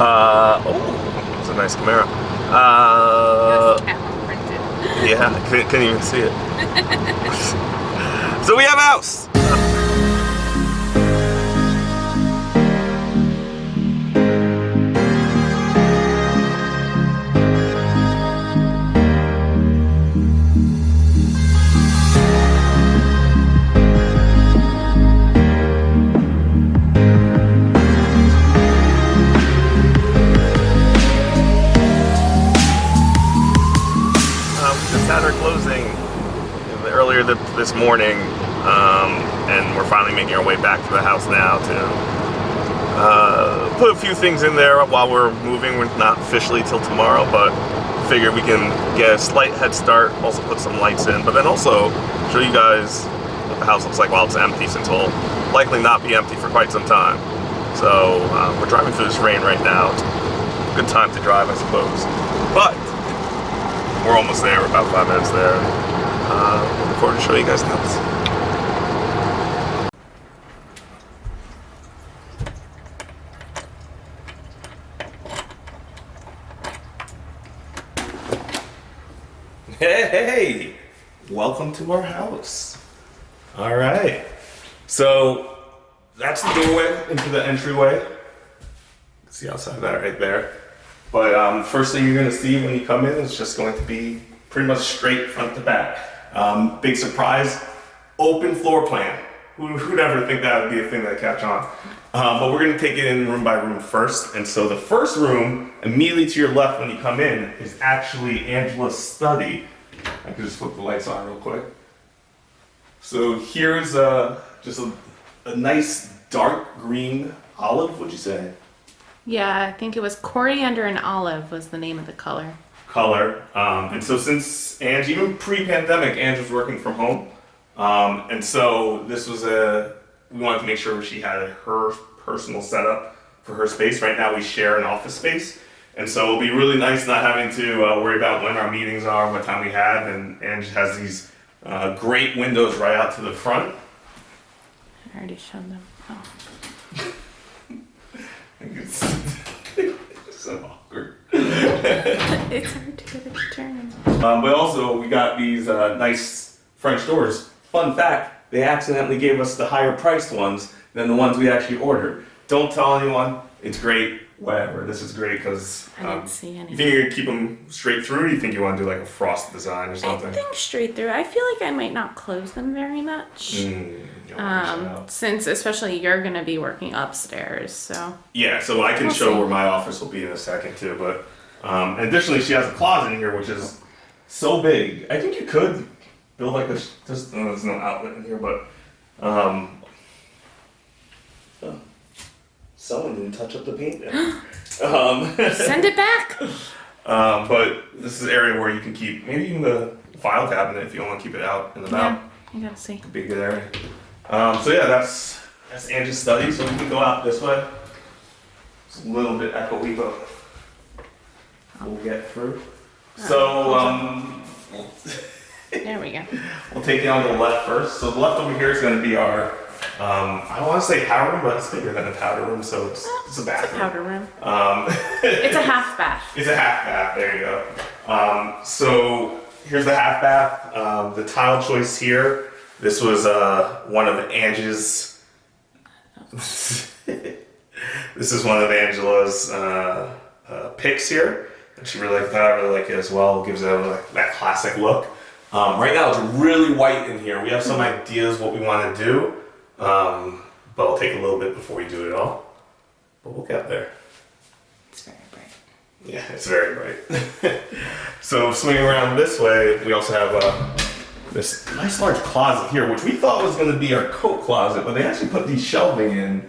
Oh, it's a nice Camaro. Yeah, I couldn't even see it. So we have a house. Had our closing earlier this morning, and we're finally making our way back to the house now to put a few things in there while we're moving. We're not officially till tomorrow, but figure we can get a slight head start, also put some lights in, but then also show you guys what the house looks like while it's empty, since it'll likely not be empty for quite some time. So we're driving through this rain right now. It's a good time to drive, I suppose, but we're almost there. We're about 5 minutes there. Looking forward to show you guys the house. Hey! Welcome to our house. All right. So that's the doorway into the entryway. See outside that right there. But first thing you're going to see when you come in is just going to be pretty much straight front to back. Big surprise, open floor plan. Who'd ever think that would be a thing that catch on? But we're going to take it in room by room first. And so the first room, immediately to your left when you come in, is actually Angela's study. I can just flip the lights on real quick. So here's just a nice dark green olive, would you say? Yeah, I think it was coriander and olive was the name of the color. And so since Ange, even pre-pandemic, Ange was working from home. And so this was we wanted to make sure she had her personal setup for her space. Right now we share an office space. And so it'll be really nice not having to worry about when our meetings are, what time we have. And Ange has these great windows right out to the front. I already showed them. Oh. It's so awkward. It's hard to get it to turn. But also, we got these nice French doors. Fun fact, they accidentally gave us the higher priced ones than the ones we actually ordered. Don't tell anyone. It's great. Whatever. This is great because I didn't see anything. You think you're going to keep them straight through, or do you think you want to do like a frost design or something? I think straight through. I feel like I might not close them very much. Since especially you're going to be working upstairs, so. Yeah, so I can show where my office will be in a second too, but additionally she has a closet in here which is so big. I think you could build like there's no outlet in here, but someone didn't touch up the paint there. Send it back! But this is an area where you can keep maybe even the file cabinet if you want to keep it out and about. Yeah, you gotta see. Could be a good area. So yeah, that's Angie's study. So we can go out this way. It's a little bit echoey, but we'll get through. So there we go. We'll take it on the left first. So the left over here is going to be our I don't want to say powder room, but it's bigger than a powder room, so it's a bathroom. It's a powder room. It's a half bath. It's a half bath. There you go. So here's the half bath. The tile choice here. This was one of Angie's. This is one of Angela's picks here, and she really liked that. I really like it as well. It gives it that classic look. Right now it's really white in here. We have some ideas what we want to do, but it'll take a little bit before we do it all. But we'll get there. It's very bright. Yeah, it's very bright. So swinging around this way, we also have this nice large closet here, which we thought was going to be our coat closet, but they actually put these shelving in,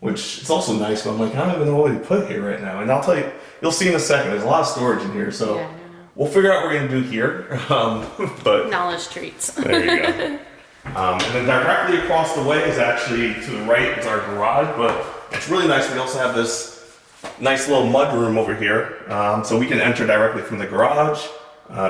which is also nice, but I'm like, I don't even know what to put here right now. And I'll tell you, you'll see in a second, there's a lot of storage in here, so yeah, we'll figure out what we're going to do here. But knowledge treats. There you go. And then directly across the way is actually, to the right, is our garage, but it's really nice. We also have this nice little mud room over here, so we can enter directly from the garage,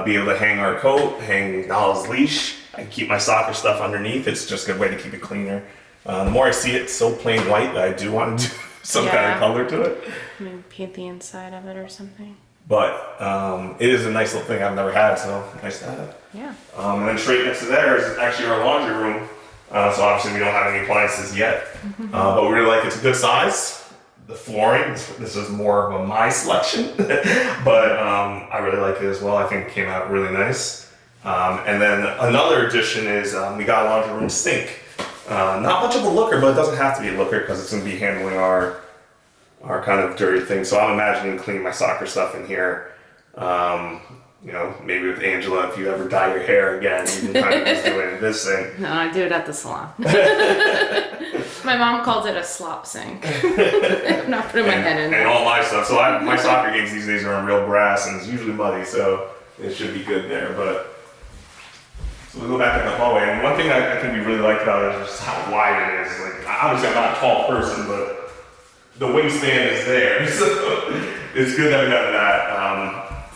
be able to hang our coat, hang Nala's leash. I can keep my soccer stuff underneath. It's just a good way to keep it cleaner. The more I see it so plain white that I do want to some kind of color to it. Maybe paint the inside of it or something. But it is a nice little thing I've never had, so nice to have. Yeah. And then straight next to there is actually our laundry room. So obviously we don't have any appliances yet, but we really like it's a good size. The flooring, this is more of my selection, but I really like it as well. I think it came out really nice. And then another addition is we got a laundry room sink. Not much of a looker, but it doesn't have to be a looker because it's going to be handling our kind of dirty things. So I'm imagining cleaning my soccer stuff in here. You know, maybe with Angela, if you ever dye your hair again, you can kind of just do it in this thing. No, I do it at the salon. My mom called it a slop sink. I'm not putting my head in there. And all my stuff. So my soccer games these days are on real grass and it's usually muddy, so it should be good there. But so we go back in the hallway, and one thing I think we really like about it is just how wide it is. Like, obviously I'm not a tall person, but the wingspan is there, so it's good that we have that.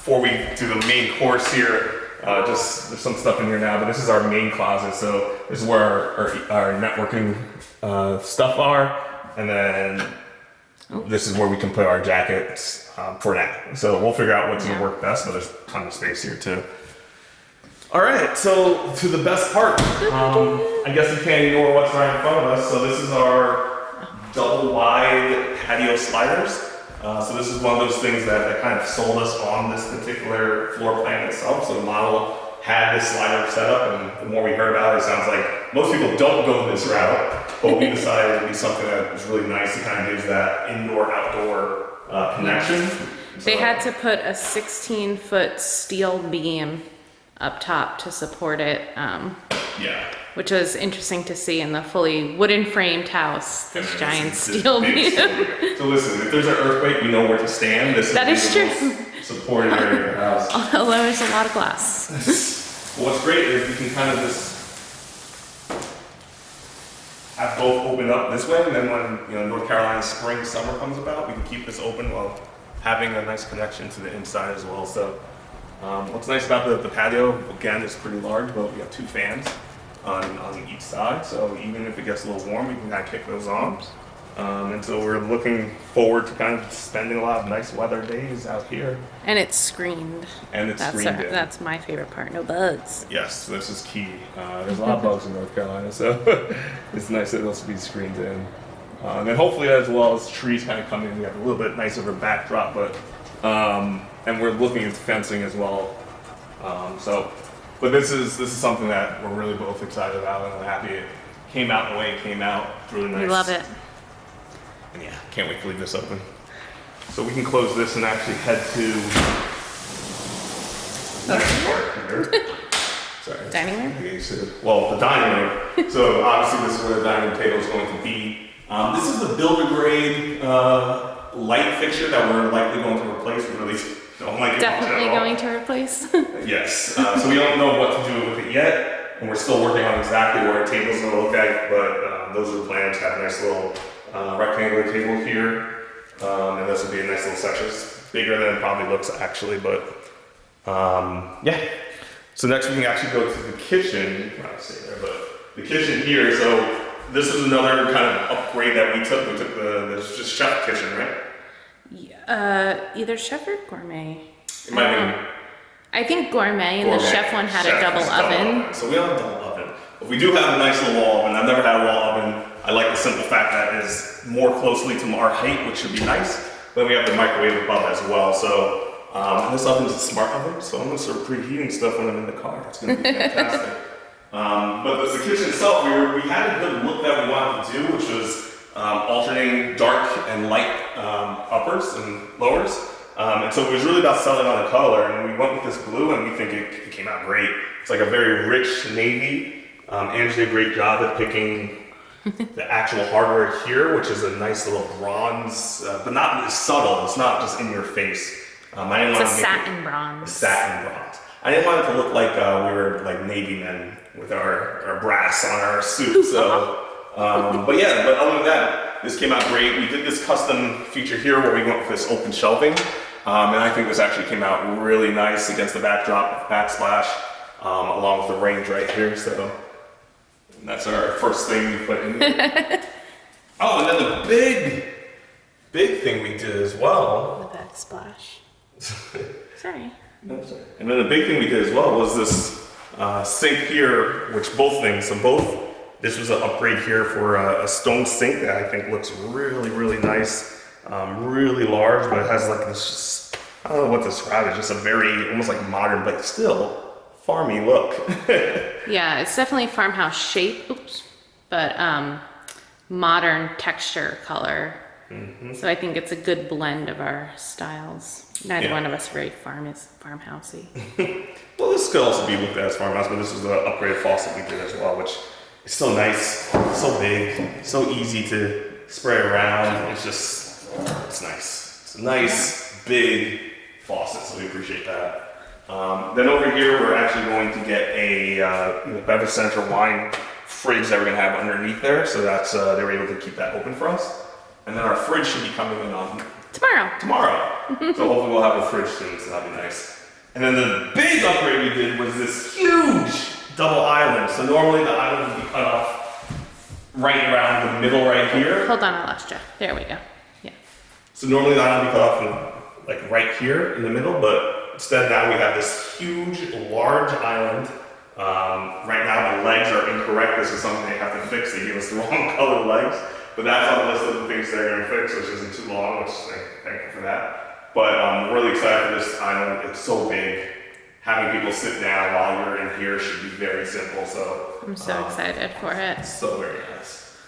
Before we do the main course here, just there's some stuff in here now, but this is our main closet. So this is where our networking stuff are, and then this is where we can put our jackets for now. So we'll figure out what's gonna work best, but there's a ton of space here too. All right, so to the best part. I guess you can't ignore what's right in front of us. So this is our double wide patio sliders. So this is one of those things that kind of sold us on this particular floor plan itself. So the model had this slider set up, and the more we heard about it, it sounds like most people don't go this route, but we decided it would be something that was really nice. It kind of gives that indoor-outdoor connection. They had to put a 16-foot steel beam up top to support it. Which was interesting to see in the fully wooden framed house, this giant steel beam. So listen, if there's an earthquake, we know where to stand. That is true. Supported area of the house. Although there's a lot of glass. Well, what's great is we can kind of just have both open up this way, and then when North Carolina spring, summer comes about, we can keep this open while having a nice connection to the inside as well. So what's nice about the patio, again, it's pretty large, but we have 2 fans on each side, so even if it gets a little warm, we can kind of kick those on. And so we're looking forward to kind of spending a lot of nice weather days out here. And it's screened. That's my favorite part, no bugs. Yes, this is key. There's a lot of bugs in North Carolina, so it's nice that those be screened in. And then hopefully as well as trees kind of come in, we have a little bit nicer of a backdrop, but and we're looking at fencing as well. But this is something that we're really both excited about, and I'm happy it came out the way it came out. It's really nice. We love it. And yeah, can't wait to leave this open. So we can close this and actually head to the next part here. Sorry. Dining room? Well, the dining room. So obviously this is where the dining room table is going to be. This is the builder grade light fixture that we're likely going to replace. We really don't like it. Definitely going to replace. Yes. So we don't know what to do with it yet, and we're still working on exactly where our table's going to look like. But those are the plans. Have a nice little rectangular table here, and this will be a nice little section. It's bigger than it probably looks actually, but yeah. So next we can actually go to the kitchen. I don't say there, but the kitchen here. So this is another kind of upgrade that we took. We took the just chef kitchen, right? Either chef or gourmet. It might be. I think gourmet, and the chef one had a double oven. So we don't have a double oven. But we do have a nice little wall oven. I've never had a wall oven. I like the simple fact that it is more closely to our height, which should be nice. Then we have the microwave above as well. So this oven's a smart oven, so I'm gonna start preheating stuff when I'm in the car. It's gonna be fantastic. But the kitchen itself, we had a good look that we wanted to do, which was alternating dark and light uppers and lowers. And so it was really about selling on the color, and we went with this blue, and we think it came out great. It's like a very rich navy. Angie did a great job at picking the actual hardware here, which is a nice little bronze, but not subtle. It's not just in your face. It's a satin bronze. Satin bronze. I didn't want it to look like we were like Navy men with our brass on our suit. So, but other than that, this came out great. We did this custom feature here where we went with this open shelving, and I think this actually came out really nice against the backdrop, backsplash, along with the range right here. So that's our first thing we put in here. Oh, and then the big thing we did as well. The backsplash. Sorry. No, sorry. And then the big thing we did as well was this sink here, which both things, this was an upgrade here for a stone sink that I think looks really, really nice, really large, but it has like this, I don't know what to describe it, just a very, almost like modern, but still farmy look. Yeah, it's definitely farmhouse shape, but modern texture color. So I think it's a good blend of our styles. Neither one of us are very farmhousey. Well, this could also be looked at as farmhouse, but this was the upgraded faucet we did as well, which is so nice, so big, so easy to spray around. It's nice. It's a nice, big faucet, so we appreciate that. Then over here, we're actually going to get a beverage center wine fridge that we're going to have underneath there, so that's they were able to keep that open for us. And then our fridge should be coming in on tomorrow. So hopefully we'll have a fridge soon, so that'll be nice. And then the big upgrade we did was this huge double island. So normally the island would be cut off right around the middle right here. Hold on, I lost you. There we go. Yeah. So normally the island would be cut off like right here in the middle, but instead now we have this huge, large island. Right now the legs are incorrect. This is something they have to fix. They gave us the wrong colored legs. But that's on the list of the things they're going to fix, which isn't too long, which I'm thankful for that. But I'm really excited for this island. It's so big. Having people sit down while you're in here should be very simple. So I'm so excited for it. So very nice.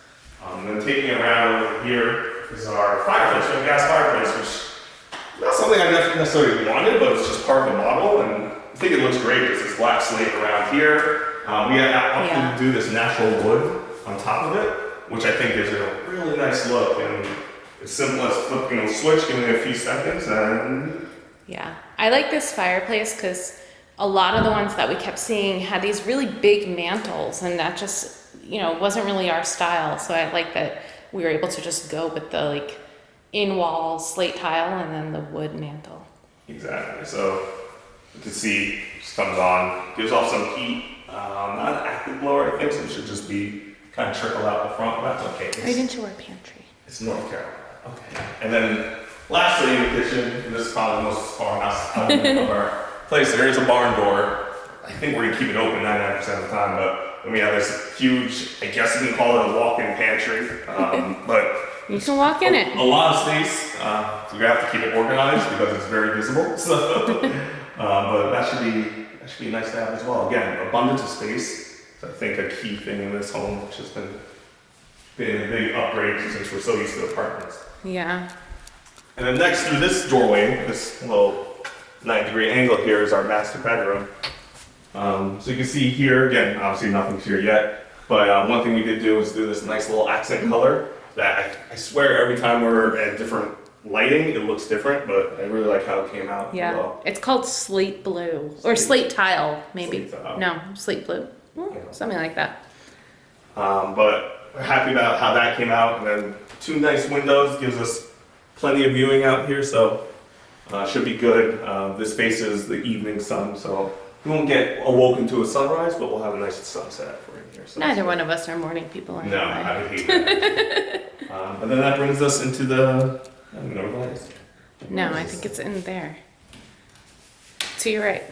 Then taking it around over here is our fireplace, our gas fireplace, which not something I necessarily wanted, but it's just part of the model, and I think it looks great. There's this black slate around here. We have to do this natural wood on top of it, which I think gives it a really nice look, and it's simple as flipping a switch, giving it a few seconds, and... Yeah, I like this fireplace because a lot of the ones that we kept seeing had these really big mantles, and that just, wasn't really our style. So I like that we were able to just go with the like in-wall slate tile and then the wood mantle. Exactly, so you can see it just comes on, gives off some heat, not an active blower I think, so it should just be kind of trickle out the front, but that's okay. Right into our pantry. It's North Carolina. Okay. And then lastly in the kitchen, this is probably the most farmhouse element of our place. There is a barn door. I think we're gonna keep it open 99% of the time, but then we have this huge, I guess you can call it a walk-in pantry. But you can walk in it. A lot of space. So we have to keep it organized because it's very visible. So, but that should be nice to have as well. Again, abundance of space. I think a key thing in this home, which has been a big upgrade since we're so used to apartments. Yeah. And then next through this doorway, this little 90-degree angle here is our master bedroom. So you can see here, again, obviously nothing's here yet, but one thing we did do is do this nice little accent color that I swear every time we're at different lighting, it looks different, but I really like how it came out. Yeah. Well. It's called slate blue or slate tile, maybe. Slate tile. No, slate blue. Something like that. But we're happy about how that came out. And then 2 nice windows gives us plenty of viewing out here, so should be good. This faces the evening sun, so we won't get awoken to a sunrise, but we'll have a nice sunset for in here. So Neither one of us are morning people anyway. No, I would hate that. And then that brings us into the... I don't know what that is. No, I think it's in there. To your right.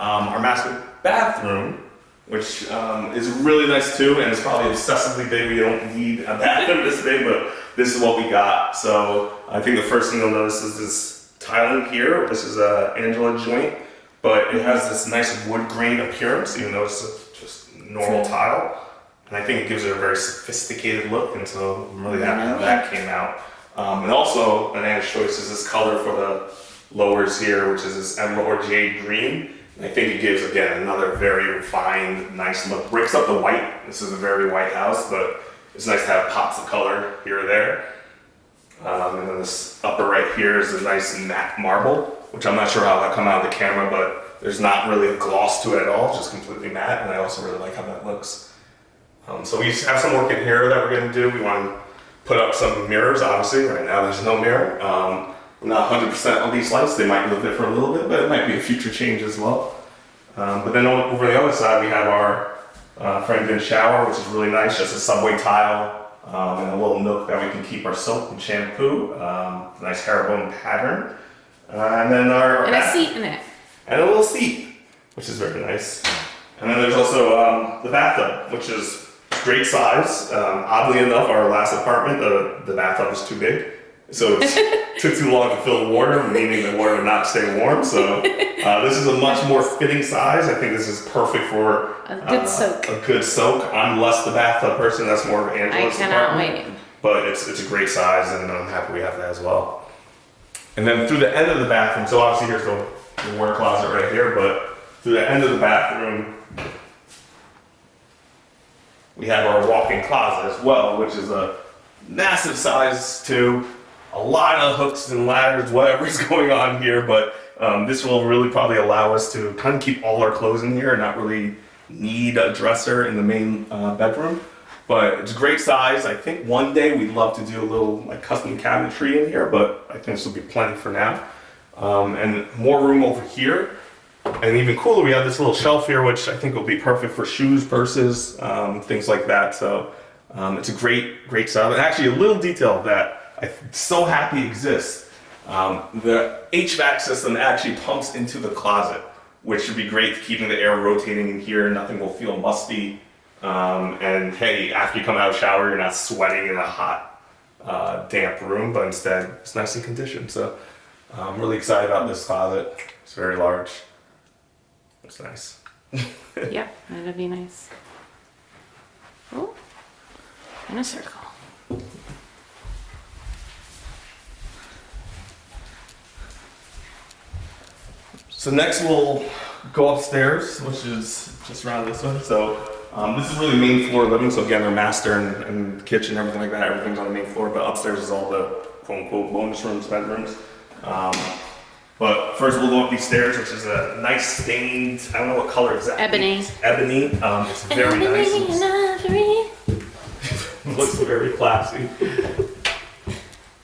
Our master bathroom, which is really nice too, and it's probably excessively big. We don't need a bathroom this big, but this is what we got. So I think the first thing you'll notice is this tiling here. This is a Angela joint, but it has this nice wood grain appearance, even though it's just normal tile. And I think it gives it a very sophisticated look, and so I'm really happy how that came out. And also, an Anna's choice is this color for the lowers here, which is this emerald or jade green. And I think it gives, again, another very refined, nice look. Breaks up the white. This is a very white house, but it's nice to have pops of color here or there. And then this upper right here is a nice matte marble, which I'm not sure how that come out of the camera, but there's not really a gloss to it at all, just completely matte, and I also really like how that looks. So we have some work in here that we're gonna do. We want to put up some mirrors, obviously. Right now there's no mirror. We're not 100% on these lights. They might look different a little bit, but it might be a future change as well. But then over the other side, we have our friend-in shower, which is really nice. Just a subway tile, and a little nook that we can keep our soap and shampoo. Nice herringbone pattern. And then and a seat in it. And a little seat, which is very nice. And then there's also the bathtub, which is great size. Oddly enough, our last apartment, the bathtub was too big. So it took too long to fill the water, meaning the water would not stay warm. So this is a much more fitting size. I think this is perfect for a good soak. A good soak. I'm less the bathtub person. That's more of Angela's I cannot department. wait. But it's a great size, and I'm happy we have that as well. And then through the end of the bathroom, so obviously here's the water closet right here, but through the end of the bathroom, we have our walk-in closet as well, which is a massive size too. A lot of hooks and ladders, whatever's going on here, but this will really probably allow us to kind of keep all our clothes in here and not really need a dresser in the main bedroom. But it's a great size. I think one day we'd love to do a little like custom cabinetry in here, but I think this will be plenty for now. And more room over here. And even cooler, we have this little shelf here, which I think will be perfect for shoes, purses, things like that. So it's a great setup. And actually a little detail that I'm so happy exists. The HVAC system actually pumps into the closet, which should be great for keeping the air rotating in here. Nothing will feel musty. And hey, after you come out of the shower, you're not sweating in a hot, damp room, but instead it's nice and conditioned. So I'm really excited about this closet. It's very large. It's nice. Yeah, that'd be nice. Oh, in a circle. So next we'll go upstairs, which is just around this one. So this is really main floor living. So again, our master and kitchen, everything like that, everything's on the main floor. But upstairs is all the quote unquote bonus rooms, bedrooms. But first we'll go up these stairs, which is a nice stained, I don't know what color exactly. Ebony. It's ebony. It's very nice. It looks very classy.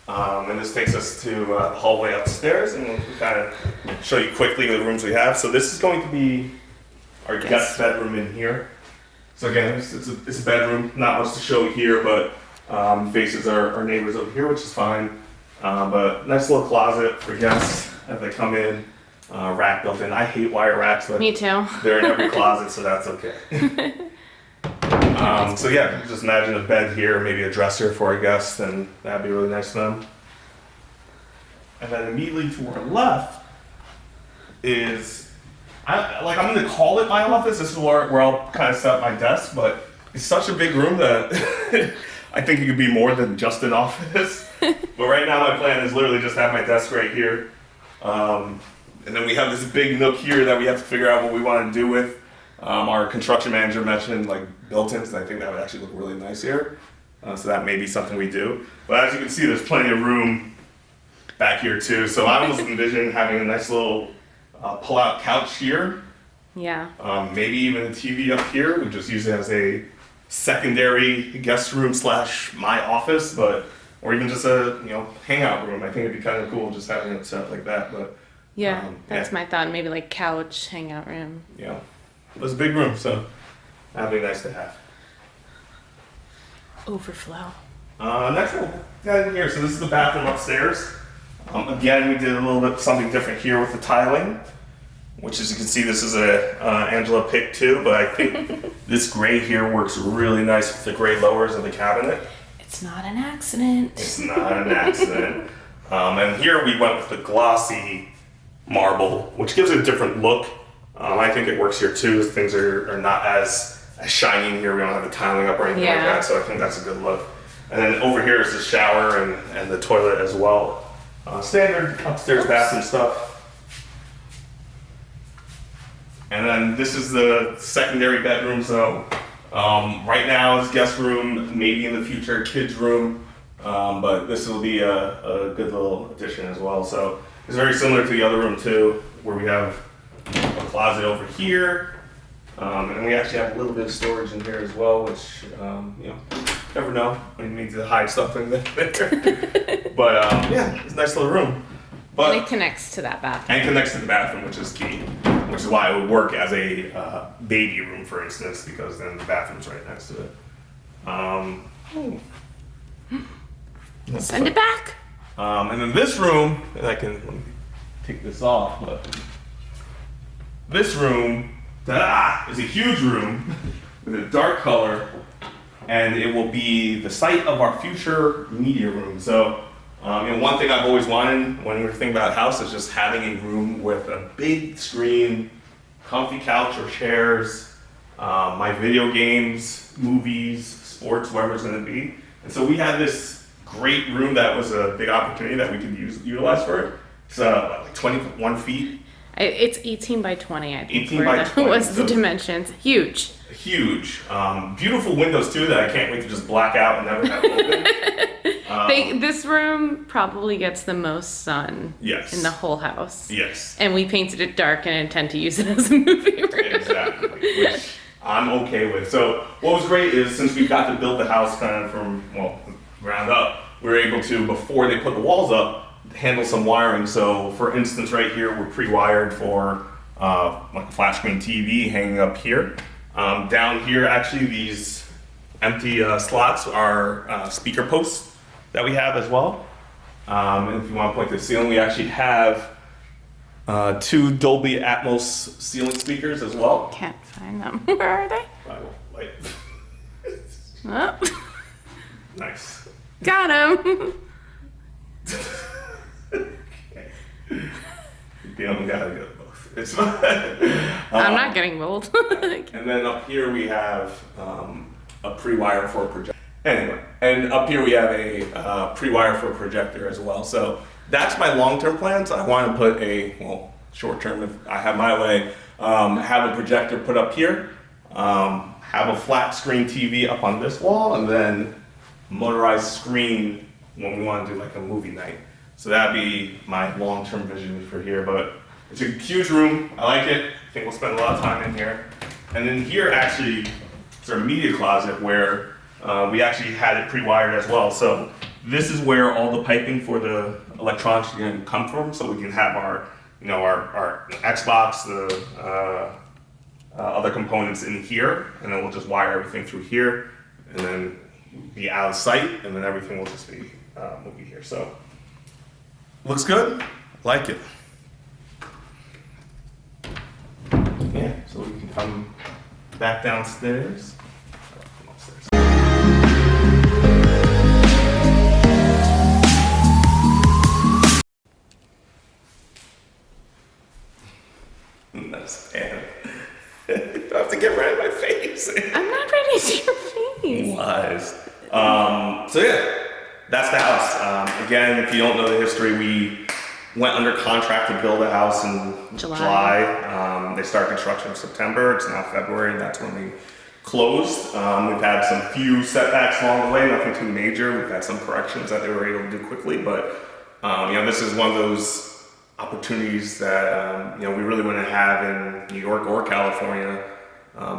And this takes us to the hallway upstairs, and we'll kind of show you quickly the rooms we have. So this is going to be our guest bedroom in here. So again, it's a bedroom, not much to show here, but faces our neighbors over here, which is fine. But nice little closet for guests as they come in. Rack built in. I hate wire racks, but Me too. they're in every closet, so that's okay. So yeah, just imagine a bed here, maybe a dresser for a guest, and that'd be really nice for them. And then immediately to our left is, I'm gonna call it my office. This is where I'll kind of set up my desk, but it's such a big room that I think it could be more than just an office. But right now my plan is literally just have my desk right here. And then we have this big nook here that we have to figure out what we want to do with. Our construction manager mentioned like built-ins, and I think that would actually look really nice here. So that may be something we do. But as you can see, there's plenty of room back here too. So I almost envision having a nice little pull-out couch here. Yeah. Maybe even a TV up here. We just use it as a secondary guest room / my office, or even just a hangout room. I think it'd be kind of cool just having it set up like that. But Yeah, that's my thought. Maybe like couch, hangout room. yeah, it was a big room, so that'd be nice to have. Overflow. Next we'll get in here. So this is the bathroom upstairs. Again, we did a little bit something different here with the tiling, which as you can see, this is a Angela pick too, but I think this gray here works really nice with the gray lowers of the cabinet. It's not an accident. It's not an accident. And here we went with the glossy marble, which gives it a different look. I think it works here too. Things are not as shiny in here. We don't have the tiling up or anything like that, so I think that's a good look. And then over here is the shower and the toilet as well. Standard upstairs bathroom stuff. And then this is the secondary bedroom. So right now is guest room, maybe in the future kids room, but this will be a good little addition as well. So it's very similar to the other room too, where we have a closet over here, and we actually have a little bit of storage in here as well, which never know when you need to hide something there. But yeah, it's a nice little room. But And it connects to that bathroom. and connects to the bathroom, which is key. Which is why it would work as a baby room, for instance, because then the bathroom's right next to it. Send it back. And then this room, and I can let me take this off, but this room, ta-da, is a huge room with a dark color, and it will be the site of our future media room. So, one thing I've always wanted when we were thinking about a house is just having a room with a big screen, comfy couch or chairs, my video games, movies, sports, wherever it's going to be. And so we had this great room that was a big opportunity that we could utilize for it. It's like 21 feet. It's 18 by 20, I think. 18 by 20. Was the dimensions. Huge. Huge. Beautiful windows too that I can't wait to just black out and never have open. This room probably gets the most sun Yes. in the whole house. Yes. And we painted it dark and intend to use it as a movie room. Exactly. Which I'm okay with. So what was great is since we got to build the house kind of from, ground up, we were able to, before they put the walls up, handle some wiring. So for instance, right here, we're pre-wired for like a flat screen TV hanging up here. Down here, actually, these empty slots are speaker posts that we have as well. And if you want to point to the ceiling, we actually have 2 Dolby Atmos ceiling speakers as well. Can't find them. Where are they? I will light. Oh. Nice. Got them. Okay. You don't gotta get both. It's fine. I'm not getting bold. And then up here we have a pre-wire for a projector. Anyway, and up here we have a pre-wire for a projector as well. So that's my long-term plans. I want to put short-term, if I have my way, have a projector put up here, have a flat screen TV up on this wall, and then motorized screen when we want to do like a movie night. So that'd be my long-term vision for here, but it's a huge room. I like it. I think we'll spend a lot of time in here. And then here actually, it's our media closet where we actually had it pre-wired as well. So this is where all the piping for the electronics are going to come from. So we can have our Xbox, the other components in here, and then we'll just wire everything through here, and then be out of sight, and then everything will just be movie here. So looks good. Like it. Yeah. So we can come back downstairs. Come upstairs. Nice. And I have to get rid of my face. I'm not ready to see your face. Lies. So yeah, that's the house. Again, if you don't know the history, we went under contract to build a house in July. They started construction in September. It's now February, and that's when we closed. We've had some few setbacks along the way, nothing too major. We've had some corrections that they were able to do quickly, but this is one of those opportunities that we really wouldn't have in New York or California.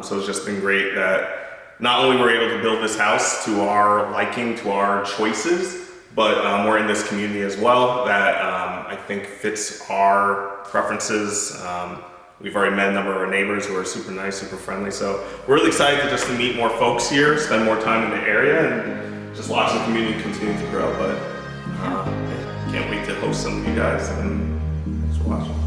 So it's just been great that not only we're able to build this house to our liking, to our choices, but we're in this community as well that I think fits our preferences. We've already met a number of our neighbors who are super nice, super friendly. So we're really excited to meet more folks here, spend more time in the area, and just watch the community continue to grow. But can't wait to host some of you guys, and thanks for watching.